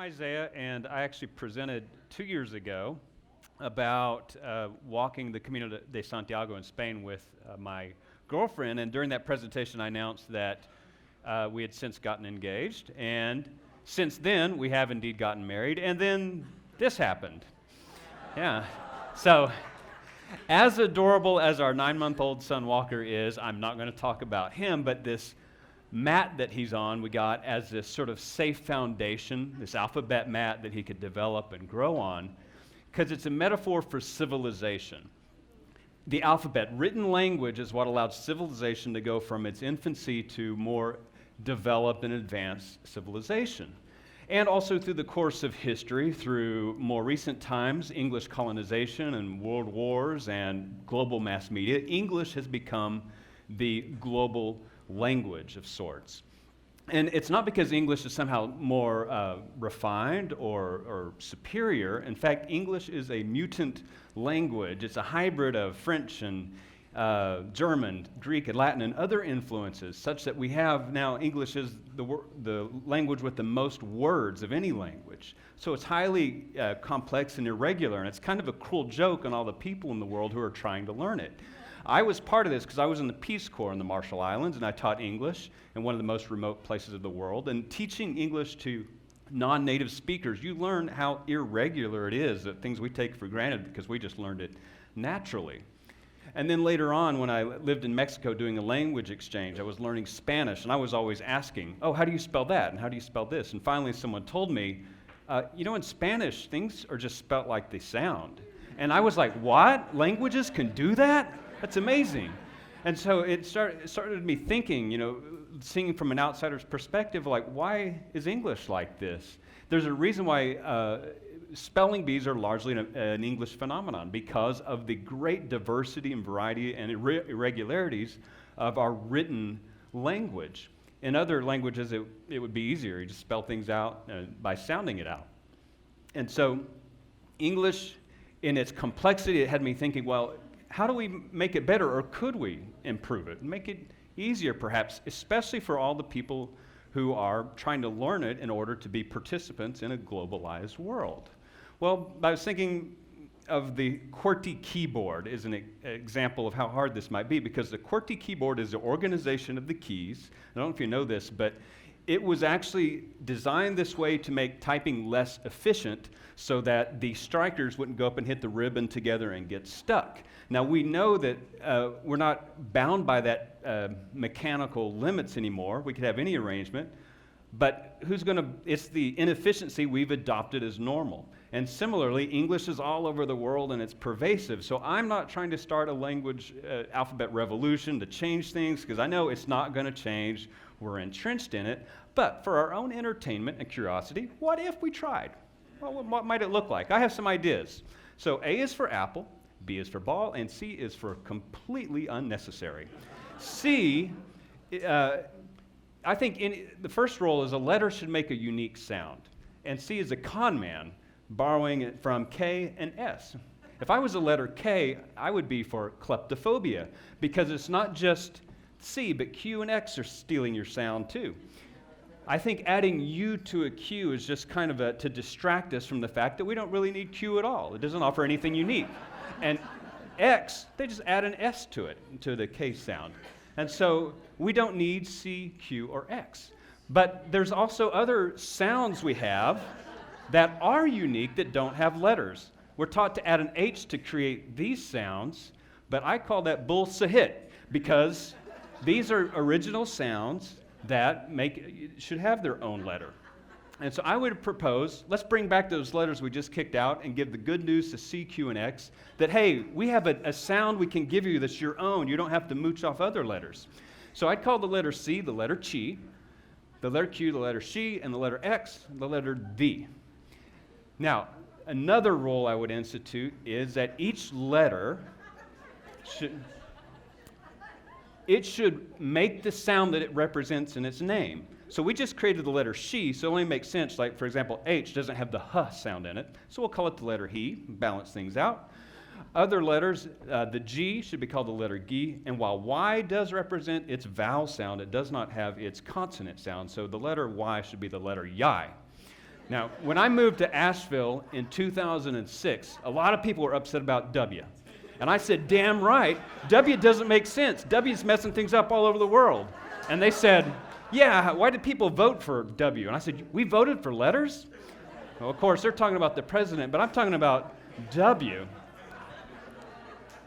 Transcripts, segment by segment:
Isaiah, and I actually presented 2 years ago about walking the Camino de Santiago in Spain with my girlfriend, and during that presentation I announced that we had since gotten engaged, and since then we have indeed gotten married, and then this happened. Yeah. So, as adorable as our 9-month-old son Walker is, I'm not going to talk about him, but this mat that he's on, we got as this sort of safe foundation, this alphabet mat that he could develop and grow on, because it's a metaphor for civilization. The alphabet, written language, is what allowed civilization to go from its infancy to more developed and advanced civilization. And also through the course of history, through more recent times, English colonization and world wars and global mass media, English has become the global language of sorts. And it's not because English is somehow more refined or superior. In fact, English is a mutant language. It's a hybrid of French and German, Greek, and Latin, and other influences, such that we have now English is the language with the most words of any language. So it's highly complex and irregular, and it's kind of a cruel joke on all the people in the world who are trying to learn it. I was part of this because I was in the Peace Corps in the Marshall Islands, and I taught English in one of the most remote places of the world. And teaching English to non-native speakers, you learn how irregular it is, that things we take for granted because we just learned it naturally. And then later on, when I lived in Mexico doing a language exchange, I was learning Spanish, and I was always asking, oh, how do you spell that? And how do you spell this? And finally someone told me, in Spanish, things are just spelled like they sound. And I was like, what? Languages can do that? That's amazing. And so it started me thinking, seeing from an outsider's perspective, like, why is English like this? There's a reason why spelling bees are largely an English phenomenon, because of the great diversity and variety and irregularities of our written language. In other languages, it would be easier. You just spell things out by sounding it out. And so English, in its complexity, it had me thinking, well, how do we make it better, or could we improve it? Make it easier, perhaps, especially for all the people who are trying to learn it in order to be participants in a globalized world. Well, I was thinking of the QWERTY keyboard as an example of how hard this might be, because the QWERTY keyboard is the organization of the keys. I don't know if you know this, but it was actually designed this way to make typing less efficient so that the strikers wouldn't go up and hit the ribbon together and get stuck. Now, we know that we're not bound by that mechanical limits anymore. We could have any arrangement, but it's the inefficiency we've adopted as normal. And similarly, English is all over the world and it's pervasive. So I'm not trying to start a language alphabet revolution to change things, because I know it's not going to change. We're entrenched in it. But for our own entertainment and curiosity, what if we tried? Well, what might it look like? I have some ideas. So A is for apple, B is for ball, and C is for completely unnecessary. C, I think the first rule is a letter should make a unique sound. And C is a con man, borrowing it from K and S. If I was a letter K, I would be for kleptophobia, because it's not just C, but Q and X are stealing your sound too. I think adding U to a Q is just kind of to distract us from the fact that we don't really need Q at all. It doesn't offer anything unique. And X, they just add an S to it, to the K sound. And so we don't need C, Q, or X. But there's also other sounds we have that are unique that don't have letters. We're taught to add an H to create these sounds, but I call that Bolsa Hit, because these are original sounds that should have their own letter. And so I would propose, let's bring back those letters we just kicked out and give the good news to C, Q, and X, that, hey, we have a sound we can give you that's your own. You don't have to mooch off other letters. So I'd call the letter C the letter chi, the letter Q the letter she, and the letter X the letter the. Now, another rule I would institute is that each letter should make the sound that it represents in its name. So we just created the letter she, so it only makes sense, like, for example, H doesn't have the H sound in it, so we'll call it the letter he, balance things out. Other letters, the G should be called the letter G, and while Y does represent its vowel sound, it does not have its consonant sound, so the letter Y should be the letter Yi. Now, when I moved to Asheville in 2006, a lot of people were upset about W. And I said, damn right, W doesn't make sense. W's messing things up all over the world. And they said, yeah, why did people vote for W? And I said, we voted for letters? Well, of course, they're talking about the president, but I'm talking about W.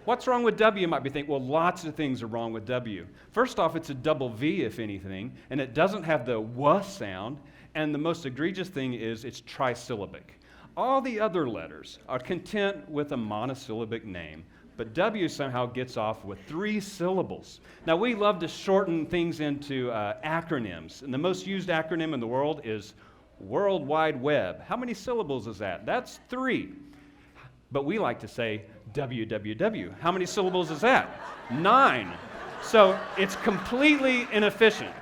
What's wrong with W, you might be thinking? Well, lots of things are wrong with W. First off, it's a double V, if anything, and it doesn't have the W sound, and the most egregious thing is it's trisyllabic. All the other letters are content with a monosyllabic name, but W somehow gets off with 3 syllables. Now, we love to shorten things into acronyms, and the most used acronym in the world is World Wide Web. How many syllables is that? That's 3. But we like to say WWW. How many syllables is that? 9. So it's completely inefficient.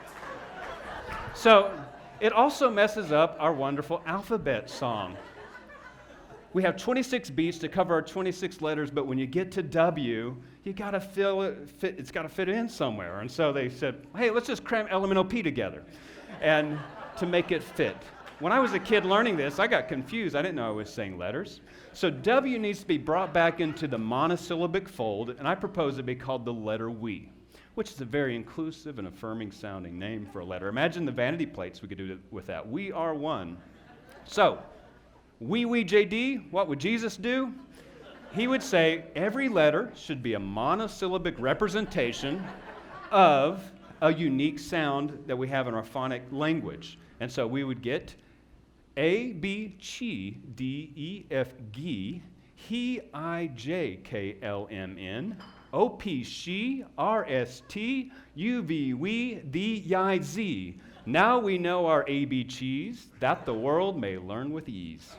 So it also messes up our wonderful alphabet song. We have 26 beats to cover our 26 letters, but when you get to W, you gotta it's gotta fit in somewhere. And so they said, hey, let's just cram elemental P together and to make it fit. When I was a kid learning this, I got confused. I didn't know I was saying letters. So W needs to be brought back into the monosyllabic fold, and I propose it be called the letter we, which is a very inclusive and affirming sounding name for a letter. Imagine the vanity plates we could do with that. We are one. So, we JD, what would Jesus do? He would say every letter should be a monosyllabic representation of a unique sound that we have in our phonic language. And so we would get A, B, C, D, E, F, G, He, I, J, K, L, M, N, O, P, She, R, S, T, U, V, We, D, Y, Z. Now we know our ABCs, that the world may learn with ease.